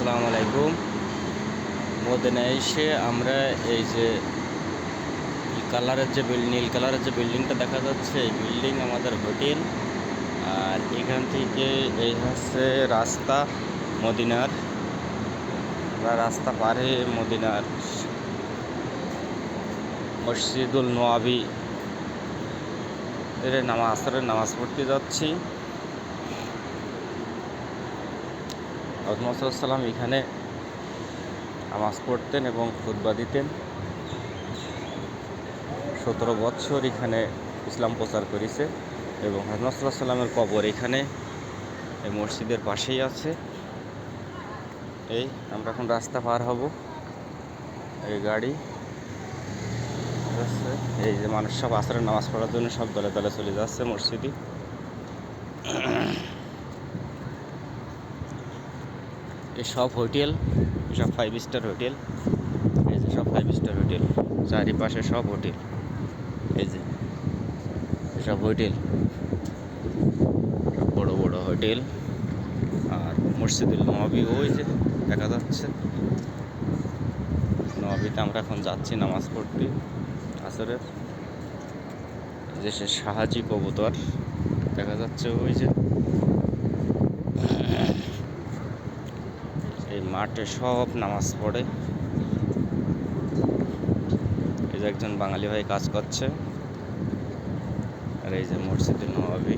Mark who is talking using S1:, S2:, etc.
S1: আসসালামু আলাইকুম। মদিনায় এসে আমরা এই যে নীল কালারের যে বিল্ডিংটা দেখা যাচ্ছে, এই বিল্ডিং আমাদের হোটেল। আর এখান থেকে এই হচ্ছে রাস্তা মদিনার, বা রাস্তা পারে মদিনার মসজিদুল নববী এর আসরের নামাজ পড়তে যাচ্ছি। হযরত মুহাম্মদ সাল্লাল্লাহু আলাইহি ওয়াসাল্লাম এখানে নামাজ পড়তেন এবং খুতবা দিতেন। 17 বছর এখানে ইসলাম প্রচার করেছে এবং হযরত মুহাম্মদ সাল্লাল্লাহু আলাইহি ওয়াসাল্লামের কবর এখানে এই মসজিদের পাশেই আছে। এই আমরা এখন রাস্তা পার হব, এই গাড়ি যাচ্ছে। এই যে মানুষ সব আসরের নামাজ পড়ার জন্য সব দলে দলে চলে যাচ্ছে মসজিদে। এই সব হোটেল, সব 5 স্টার হোটেল। এই যে সব 5 স্টার হোটেল, চারিপাশে সব হোটেল। এই যে সব হোটেল, বড় বড় হোটেল। আর মসজিদুল নববী ওই যে দেখা যাচ্ছে, নববীতে আমরা এখন যাচ্ছি নামাজ পড়তে আসরের। যে সে শাহাজি কবুতর দেখা যাচ্ছে ওই যে। এই মাঠে সব নামাজ পড়ে। এই যে একজন বাঙালি ভাই কাজ করছে। আর এই যে মসজিদুল নববী।